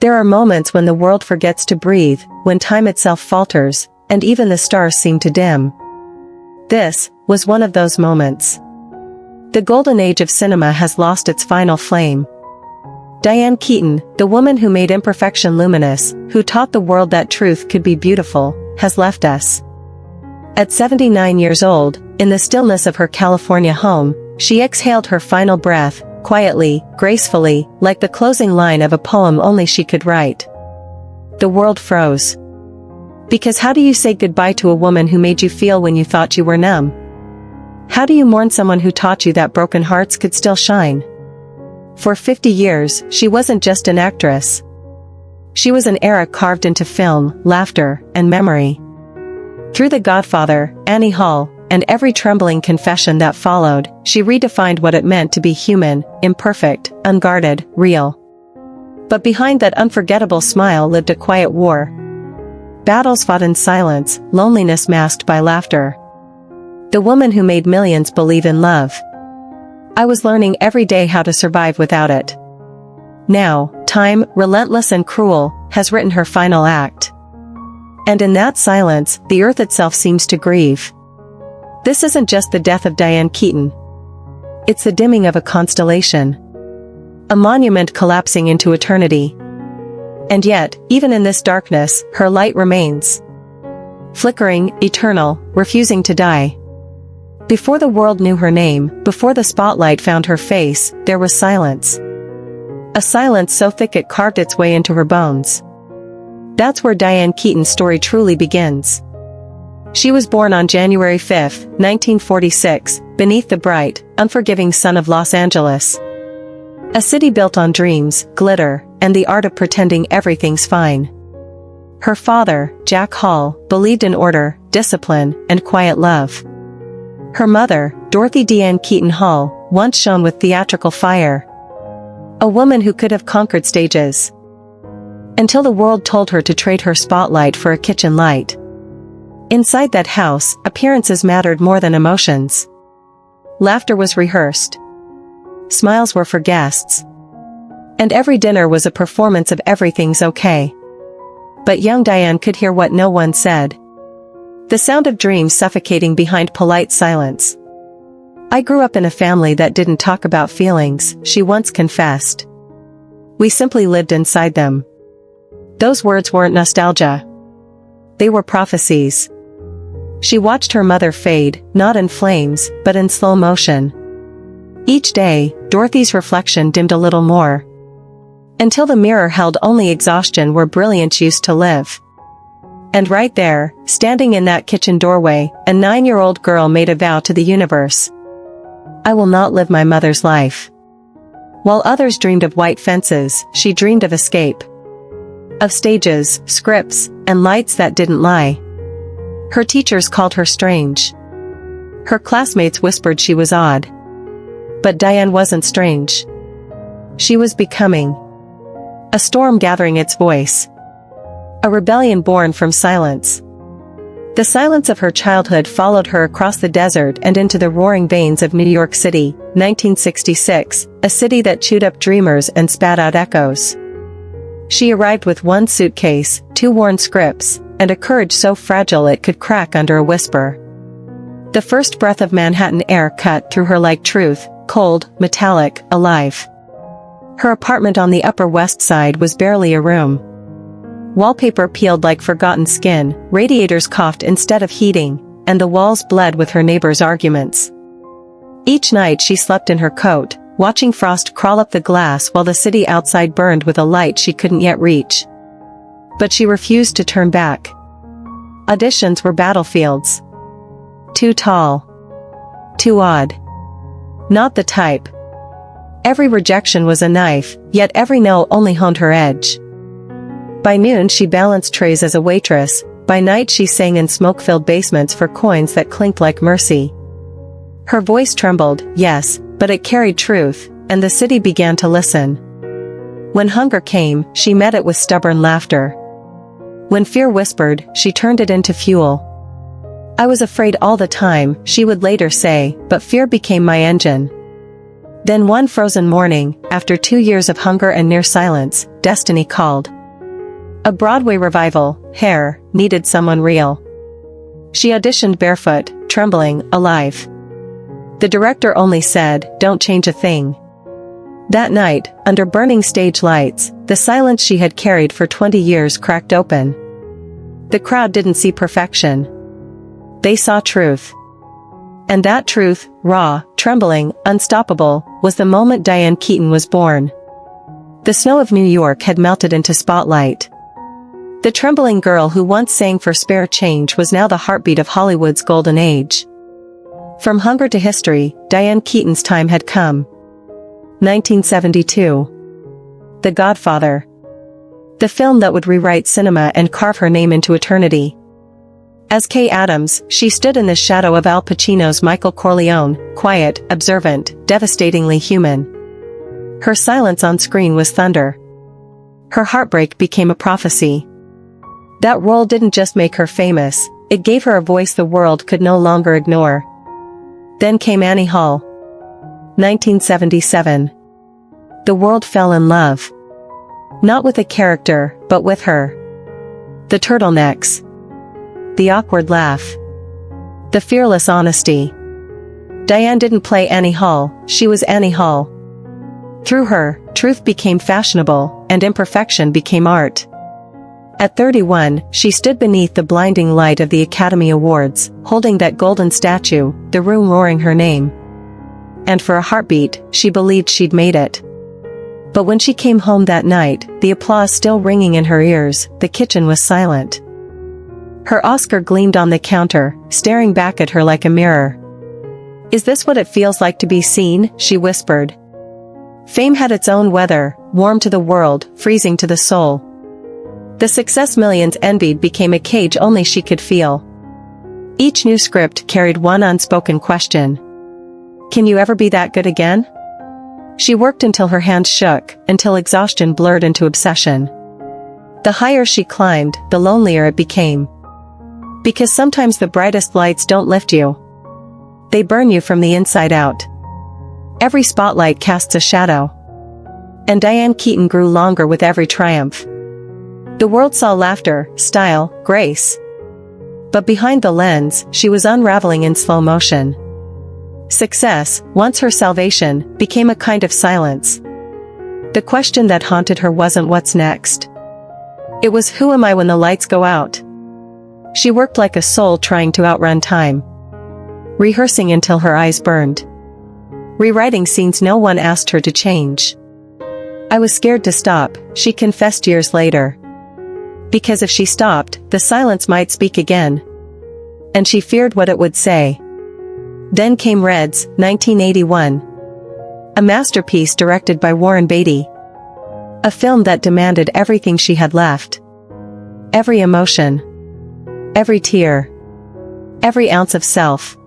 There are moments when the world forgets to breathe, when time itself falters, and even the stars seem to dim. This was one of those moments. The golden age of cinema has lost its final flame. Diane Keaton, the woman who made imperfection luminous, who taught the world that truth could be beautiful, has left us. At 79 years old, in the stillness of her California home, she exhaled her final breath, quietly, gracefully, like the closing line of a poem only she could write. The world froze. Because how do you say goodbye to a woman who made you feel when you thought you were numb? How do you mourn someone who taught you that broken hearts could still shine? For 50 years, she wasn't just an actress. She was an era carved into film, laughter, and memory. Through The Godfather, Annie Hall, and every trembling confession that followed, she redefined what it meant to be human, imperfect, unguarded, real. But behind that unforgettable smile lived a quiet war. Battles fought in silence, loneliness masked by laughter. The woman who made millions believe in love. I was learning every day how to survive without it. Now, time, relentless and cruel, has written her final act. And in that silence, the earth itself seems to grieve. This isn't just the death of Diane Keaton. It's the dimming of a constellation. A monument collapsing into eternity. And yet, even in this darkness, her light remains. Flickering, eternal, refusing to die. Before the world knew her name, before the spotlight found her face, there was silence. A silence so thick it carved its way into her bones. That's where Diane Keaton's story truly begins. She was born on January 5, 1946, beneath the bright, unforgiving sun of Los Angeles. A city built on dreams, glitter, and the art of pretending everything's fine. Her father, Jack Hall, believed in order, discipline, and quiet love. Her mother, Dorothy Diane Keaton Hall, once shone with theatrical fire. A woman who could have conquered stages. Until the world told her to trade her spotlight for a kitchen light. Inside that house, appearances mattered more than emotions. Laughter was rehearsed. Smiles were for guests. And every dinner was a performance of everything's okay. But young Diane could hear what no one said. The sound of dreams suffocating behind polite silence. I grew up in a family that didn't talk about feelings, she once confessed. We simply lived inside them. Those words weren't nostalgia. They were prophecies. She watched her mother fade, not in flames, but in slow motion. Each day, Dorothy's reflection dimmed a little more. Until the mirror held only exhaustion where brilliance used to live. And right there, standing in that kitchen doorway, a 9-year-old girl made a vow to the universe. I will not live my mother's life. While others dreamed of white fences, she dreamed of escape. Of stages, scripts, and lights that didn't lie. Her teachers called her strange. Her classmates whispered she was odd. But Diane wasn't strange. She was becoming. A storm gathering its voice. A rebellion born from silence. The silence of her childhood followed her across the desert and into the roaring veins of New York City, 1966, a city that chewed up dreamers and spat out echoes. She arrived with one suitcase, 2 worn scripts, and a courage so fragile it could crack under a whisper. The first breath of Manhattan air cut through her like truth, cold, metallic, alive. Her apartment on the Upper West Side was barely a room. Wallpaper peeled like forgotten skin, radiators coughed instead of heating, and the walls bled with her neighbors' arguments. Each night she slept in her coat, watching frost crawl up the glass while the city outside burned with a light she couldn't yet reach. But she refused to turn back. Auditions were battlefields. Too tall. Too odd. Not the type. Every rejection was a knife, yet every no only honed her edge. By noon she balanced trays as a waitress, by night she sang in smoke-filled basements for coins that clinked like mercy. Her voice trembled, yes, but it carried truth, and the city began to listen. When hunger came, she met it with stubborn laughter. When fear whispered, she turned it into fuel. I was afraid all the time, she would later say, but fear became my engine. Then one frozen morning, after 2 years of hunger and near silence, destiny called. A Broadway revival, Hair, needed someone real. She auditioned barefoot, trembling, alive. The director only said, "Don't change a thing." That night, under burning stage lights, the silence she had carried for 20 years cracked open. The crowd didn't see perfection. They saw truth. And that truth, raw, trembling, unstoppable, was the moment Diane Keaton was born. The snow of New York had melted into spotlight. The trembling girl who once sang for spare change was now the heartbeat of Hollywood's golden age. From hunger to history, Diane Keaton's time had come. 1972. The Godfather. The film that would rewrite cinema and carve her name into eternity. As Kay Adams, she stood in the shadow of Al Pacino's Michael Corleone, quiet, observant, devastatingly human. Her silence on screen was thunder. Her heartbreak became a prophecy. That role didn't just make her famous, it gave her a voice the world could no longer ignore. Then came Annie Hall. 1977. The world fell in love. Not with a character, but with her. The turtlenecks. The awkward laugh. The fearless honesty. Diane didn't play Annie Hall, she was Annie Hall. Through her, truth became fashionable, and imperfection became art. At 31, she stood beneath the blinding light of the Academy Awards, holding that golden statue, the room roaring her name. And for a heartbeat, she believed she'd made it. But when she came home that night, the applause still ringing in her ears, the kitchen was silent. Her Oscar gleamed on the counter, staring back at her like a mirror. "Is this what it feels like to be seen?" she whispered. Fame had its own weather, warm to the world, freezing to the soul. The success millions envied became a cage only she could feel. Each new script carried one unspoken question. Can you ever be that good again? She worked until her hands shook, until exhaustion blurred into obsession. The higher she climbed, the lonelier it became. Because sometimes the brightest lights don't lift you. They burn you from the inside out. Every spotlight casts a shadow. And Diane Keaton grew longer with every triumph. The world saw laughter, style, grace. But behind the lens, she was unraveling in slow motion. Success, once her salvation, became a kind of silence. The question that haunted her wasn't what's next. It was who am I when the lights go out? She worked like a soul trying to outrun time. Rehearsing until her eyes burned. Rewriting scenes no one asked her to change. I was scared to stop, she confessed years later. Because if she stopped, the silence might speak again. And she feared what it would say. Then came Reds, 1981. A masterpiece directed by Warren Beatty. A film that demanded everything she had left. Every emotion. Every tear. Every ounce of self.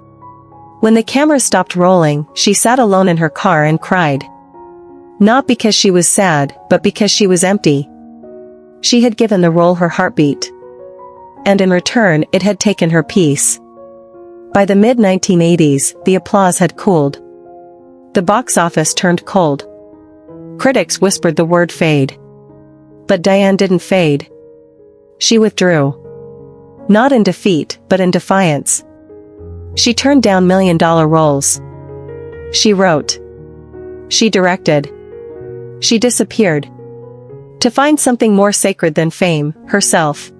When the camera stopped rolling, she sat alone in her car and cried. Not because she was sad, but because she was empty. She had given the role her heartbeat. And in return, it had taken her peace. By the mid-1980s, the applause had cooled. The box office turned cold. Critics whispered the word fade. But Diane didn't fade. She withdrew. Not in defeat, but in defiance. She turned down million-dollar roles. She wrote. She directed. She disappeared. To find something more sacred than fame, herself.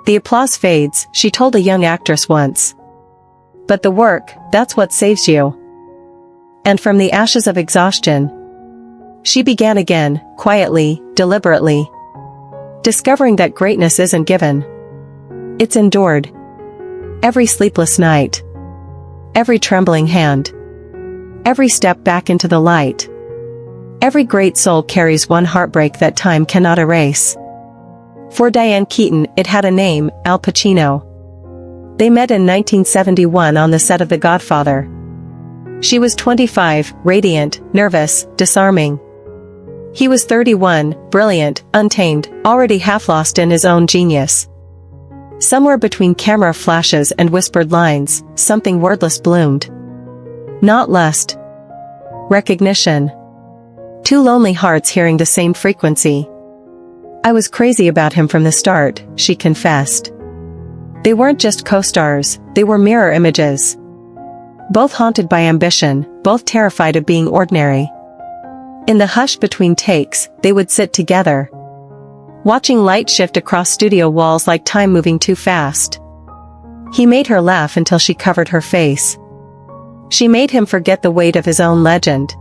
The applause fades, she told a young actress once. But the work, that's what saves you. And from the ashes of exhaustion, she began again, quietly, deliberately. Discovering that greatness isn't given. It's endured. Every sleepless night. Every trembling hand. Every step back into the light. Every great soul carries one heartbreak that time cannot erase. For Diane Keaton, it had a name, Al Pacino. They met in 1971 on the set of The Godfather. She was 25, radiant, nervous, disarming. He was 31, brilliant, untamed, already half lost in his own genius. Somewhere between camera flashes and whispered lines, something wordless bloomed. Not lust. Recognition. Two lonely hearts hearing the same frequency. I was crazy about him from the start, she confessed. They weren't just co-stars, they were mirror images. Both haunted by ambition, both terrified of being ordinary. In the hush between takes, they would sit together, watching light shift across studio walls like time moving too fast. He made her laugh until she covered her face. She made him forget the weight of his own legend.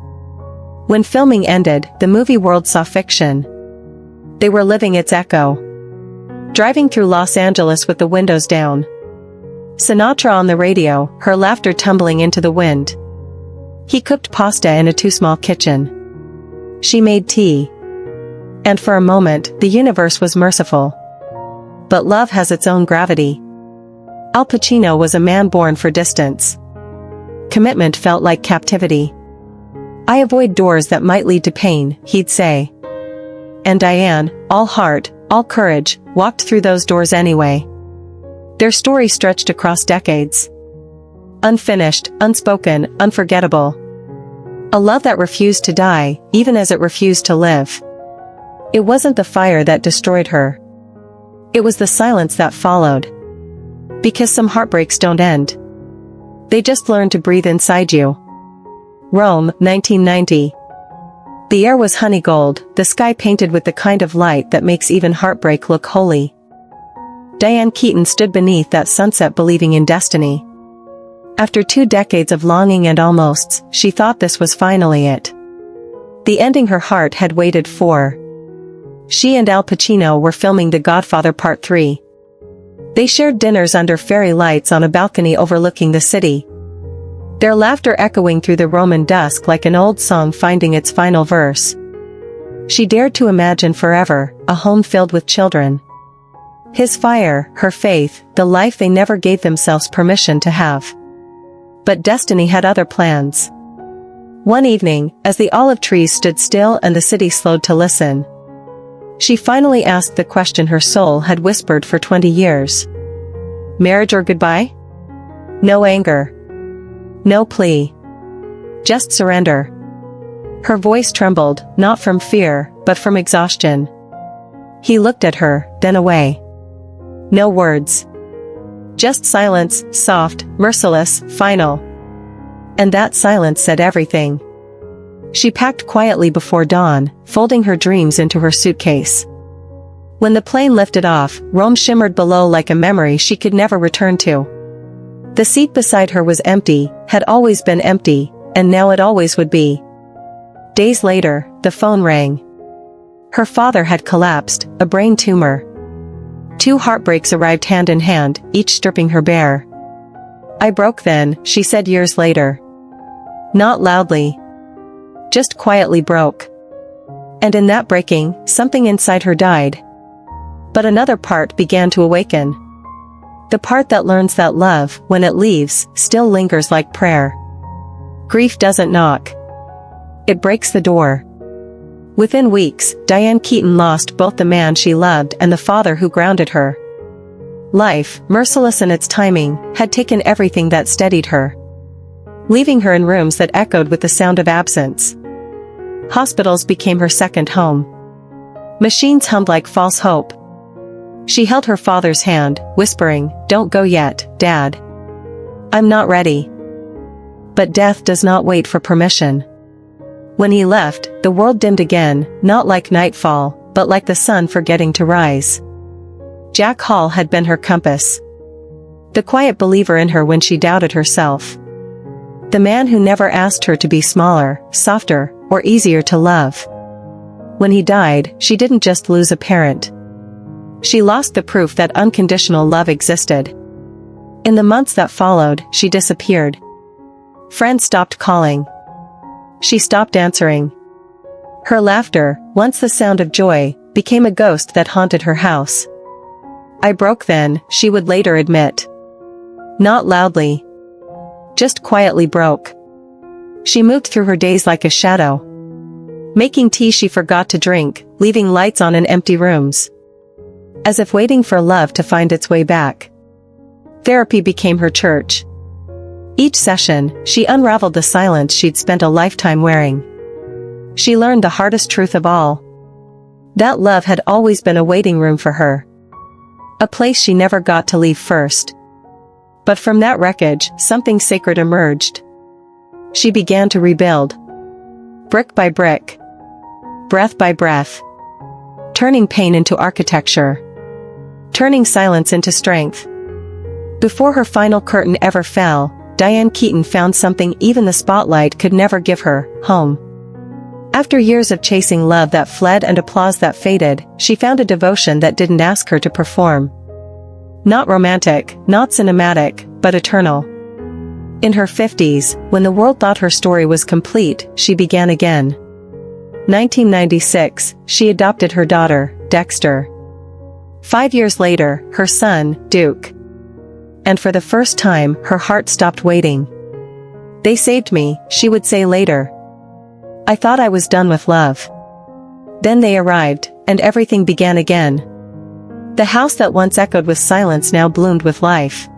When filming ended, the movie world saw fiction. They were living its echo. Driving through Los Angeles with the windows down. Sinatra on the radio, her laughter tumbling into the wind. He cooked pasta in a too-small kitchen. She made tea. And for a moment, the universe was merciful. But love has its own gravity. Al Pacino was a man born for distance. Commitment felt like captivity. I avoid doors that might lead to pain, he'd say. And Diane, all heart, all courage, walked through those doors anyway. Their story stretched across decades. Unfinished, unspoken, unforgettable. A love that refused to die, even as it refused to live. It wasn't the fire that destroyed her. It was the silence that followed. Because some heartbreaks don't end. They just learn to breathe inside you. Rome, 1990. The air was honey gold, the sky painted with the kind of light that makes even heartbreak look holy. Diane Keaton stood beneath that sunset believing in destiny. After 2 decades of longing and almosts, she thought this was finally it. The ending her heart had waited for. She and Al Pacino were filming The Godfather Part 3. They shared dinners under fairy lights on a balcony overlooking the city. Their laughter echoing through the Roman dusk like an old song finding its final verse. She dared to imagine forever, a home filled with children. His fire, her faith, the life they never gave themselves permission to have. But destiny had other plans. One evening, as the olive trees stood still and the city slowed to listen, she finally asked the question her soul had whispered for 20 years. Marriage or goodbye? No anger. No plea. Just surrender. Her voice trembled, not from fear, but from exhaustion. He looked at her, then away. No words. Just silence, soft, merciless, final. And that silence said everything. She packed quietly before dawn, folding her dreams into her suitcase. When the plane lifted off, Rome shimmered below like a memory she could never return to. The seat beside her was empty, had always been empty, and now it always would be. Days later, the phone rang. Her father had collapsed, a brain tumor. 2 heartbreaks arrived hand in hand, each stripping her bare. I broke then, she said years later. Not loudly. Just quietly broke. And in that breaking, something inside her died. But another part began to awaken. The part that learns that love, when it leaves, still lingers like prayer. Grief doesn't knock. It breaks the door. Within weeks, Diane Keaton lost both the man she loved and the father who grounded her. Life, merciless in its timing, had taken everything that steadied her, leaving her in rooms that echoed with the sound of absence. Hospitals became her second home. Machines hummed like false hope. She held her father's hand, whispering, "Don't go yet, Dad. I'm not ready." But death does not wait for permission. When he left, the world dimmed again, not like nightfall, but like the sun forgetting to rise. Jack Hall had been her compass. The quiet believer in her when she doubted herself. The man who never asked her to be smaller, softer, or easier to love. When he died, she didn't just lose a parent. She lost the proof that unconditional love existed. In the months that followed, she disappeared. Friends stopped calling. She stopped answering. Her laughter, once the sound of joy, became a ghost that haunted her house. I broke then, she would later admit. Not loudly. Just quietly broke. She moved through her days like a shadow. Making tea she forgot to drink, leaving lights on in empty rooms. As if waiting for love to find its way back. Therapy became her church. Each session, she unraveled the silence she'd spent a lifetime wearing. She learned the hardest truth of all. That love had always been a waiting room for her. A place she never got to leave first. But from that wreckage, something sacred emerged. She began to rebuild. Brick by brick. Breath by breath. Turning pain into architecture. Turning silence into strength. Before her final curtain ever fell, Diane Keaton found something even the spotlight could never give her: home. After years of chasing love that fled and applause that faded, she found a devotion that didn't ask her to perform. Not romantic, not cinematic, but eternal. In her 50s, when the world thought her story was complete, she began again. 1996, she adopted her daughter, Dexter. 5 years later, her son, Duke. And for the first time, her heart stopped waiting. "They saved me," she would say later. "I thought I was done with love." Then they arrived, and everything began again. The house that once echoed with silence now bloomed with life.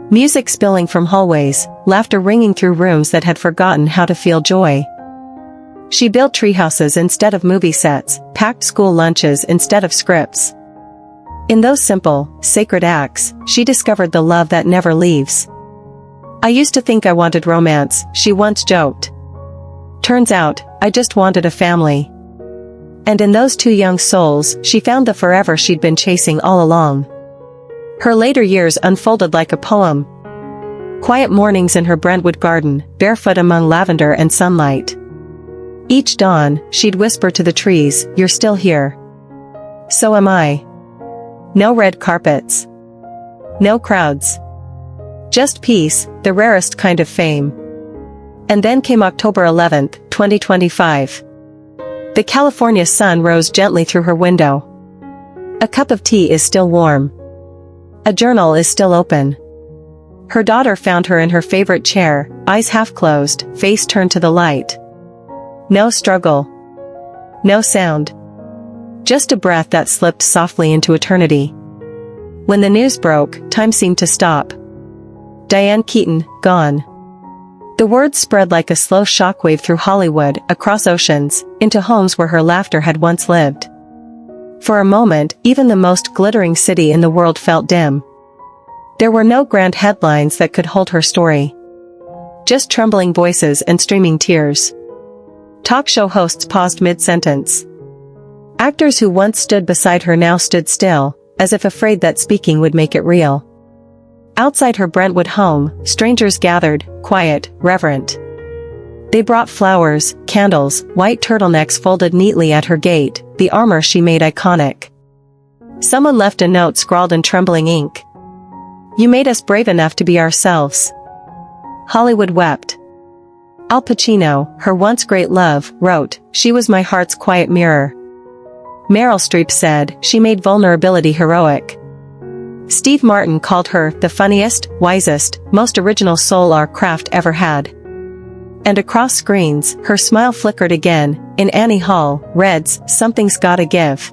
Music spilling from hallways, laughter ringing through rooms that had forgotten how to feel joy. She built treehouses instead of movie sets, packed school lunches instead of scripts. In those simple, sacred acts, she discovered the love that never leaves. "I used to think I wanted romance," she once joked. "Turns out, I just wanted a family." And in those two young souls, she found the forever she'd been chasing all along. Her later years unfolded like a poem. Quiet mornings in her Brentwood garden, barefoot among lavender and sunlight. Each dawn, she'd whisper to the trees, "You're still here. So am I." No red carpets. No crowds. Just peace, the rarest kind of fame. And then came October 11th, 2025. The California sun rose gently through her window. A cup of tea is still warm. A journal is still open. Her daughter found her in her favorite chair, eyes half closed, face turned to the light. No struggle. No sound. Just a breath that slipped softly into eternity. When the news broke, time seemed to stop. Diane Keaton, gone. The words spread like a slow shockwave through Hollywood, across oceans, into homes where her laughter had once lived. For a moment, even the most glittering city in the world felt dim. There were no grand headlines that could hold her story. Just trembling voices and streaming tears. Talk show hosts paused mid-sentence. Actors who once stood beside her now stood still, as if afraid that speaking would make it real. Outside her Brentwood home, strangers gathered, quiet, reverent. They brought flowers, candles, white turtlenecks folded neatly at her gate, the armor she made iconic. Someone left a note scrawled in trembling ink. "You made us brave enough to be ourselves." Hollywood wept. Al Pacino, her once great love, wrote, "She was my heart's quiet mirror." Meryl Streep said, "She made vulnerability heroic." Steve Martin called her the funniest, wisest, most original soul our craft ever had. And across screens, her smile flickered again, in Annie Hall, Red's Something's Gotta Give.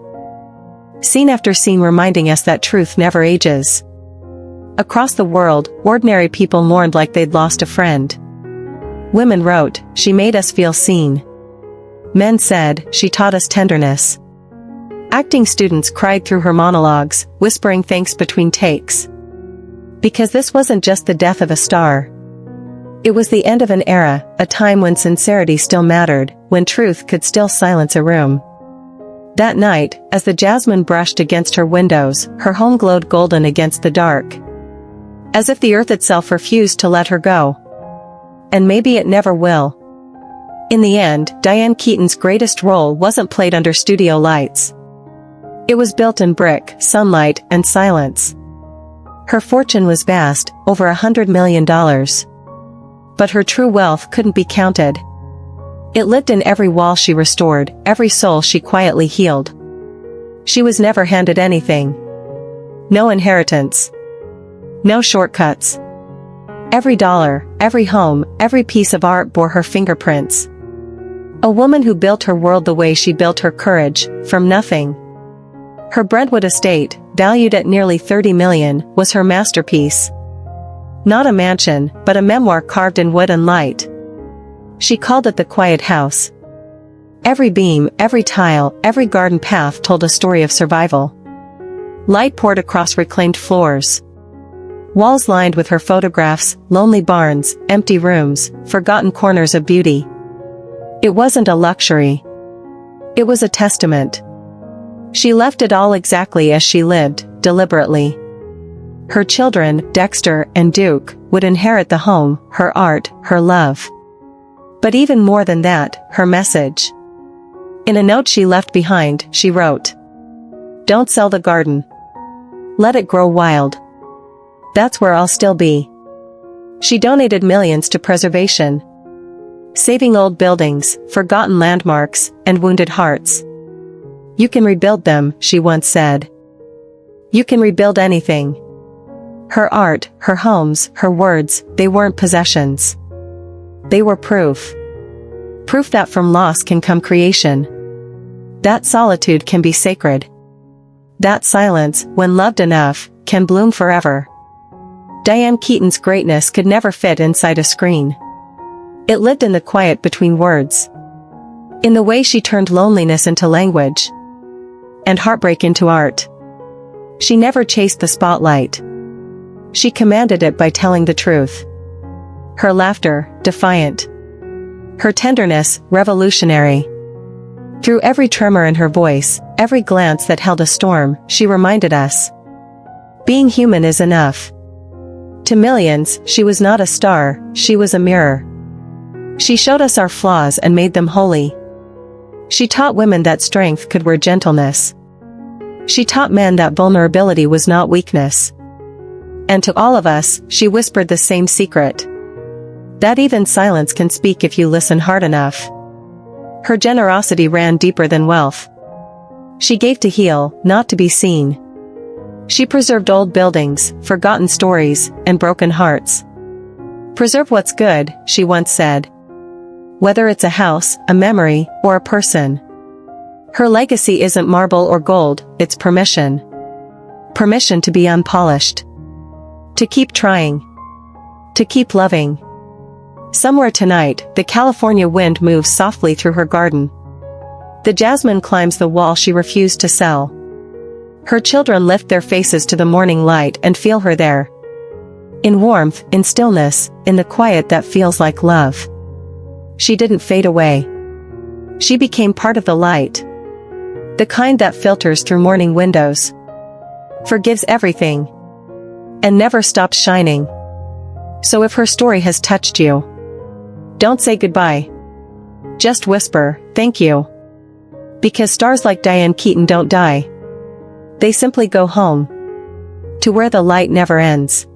Scene after scene reminding us that truth never ages. Across the world, ordinary people mourned like they'd lost a friend. Women wrote, "She made us feel seen." Men said, "She taught us tenderness." Acting students cried through her monologues, whispering thanks between takes. Because this wasn't just the death of a star. It was the end of an era, a time when sincerity still mattered, when truth could still silence a room. That night, as the jasmine brushed against her windows, her home glowed golden against the dark. As if the earth itself refused to let her go. And maybe it never will. In the end, Diane Keaton's greatest role wasn't played under studio lights. It was built in brick, sunlight, and silence. Her fortune was vast, over $100 million. But her true wealth couldn't be counted. It lived in every wall she restored, every soul she quietly healed. She was never handed anything. No inheritance. No shortcuts. Every dollar, every home, every piece of art bore her fingerprints. A woman who built her world the way she built her courage, from nothing. Her Brentwood estate, valued at nearly $30 million, was her masterpiece. Not a mansion, but a memoir carved in wood and light. She called it the quiet house. Every beam, every tile, every garden path told a story of survival. Light poured across reclaimed floors. Walls lined with her photographs, lonely barns, empty rooms, forgotten corners of beauty. It wasn't a luxury. It was a testament. She left it all exactly as she lived, deliberately. Her children, Dexter and Duke, would inherit the home, her art, her love. But even more than that, her message. In a note she left behind, she wrote, "Don't sell the garden. Let it grow wild. That's where I'll still be." She donated millions to preservation, saving old buildings, forgotten landmarks, and wounded hearts. "You can rebuild them," she once said. "You can rebuild anything." Her art, her homes, her words, they weren't possessions. They were proof. Proof that from loss can come creation. That solitude can be sacred. That silence, when loved enough, can bloom forever. Diane Keaton's greatness could never fit inside a screen. It lived in the quiet between words. In the way she turned loneliness into language. And heartbreak into art. She never chased the spotlight. She commanded it by telling the truth. Her laughter, defiant. Her tenderness, revolutionary. Through every tremor in her voice, every glance that held a storm, she reminded us. Being human is enough. To millions, she was not a star, she was a mirror. She showed us our flaws and made them holy. She taught women that strength could wear gentleness. She taught men that vulnerability was not weakness. And to all of us, she whispered the same secret. That even silence can speak if you listen hard enough. Her generosity ran deeper than wealth. She gave to heal, not to be seen. She preserved old buildings, forgotten stories, and broken hearts. "Preserve what's good," she once said. Whether it's a house, a memory, or a person. Her legacy isn't marble or gold, it's permission. Permission to be unpolished. To keep trying. To keep loving. Somewhere tonight, the California wind moves softly through her garden. The jasmine climbs the wall she refused to sell. Her children lift their faces to the morning light and feel her there. In warmth, in stillness, in the quiet that feels like love. She didn't fade away. She became part of the light. The kind that filters through morning windows. Forgives everything. And never stops shining. So if her story has touched you, don't say goodbye. Just whisper, "Thank you." Because stars like Diane Keaton don't die. They simply go home. To where the light never ends.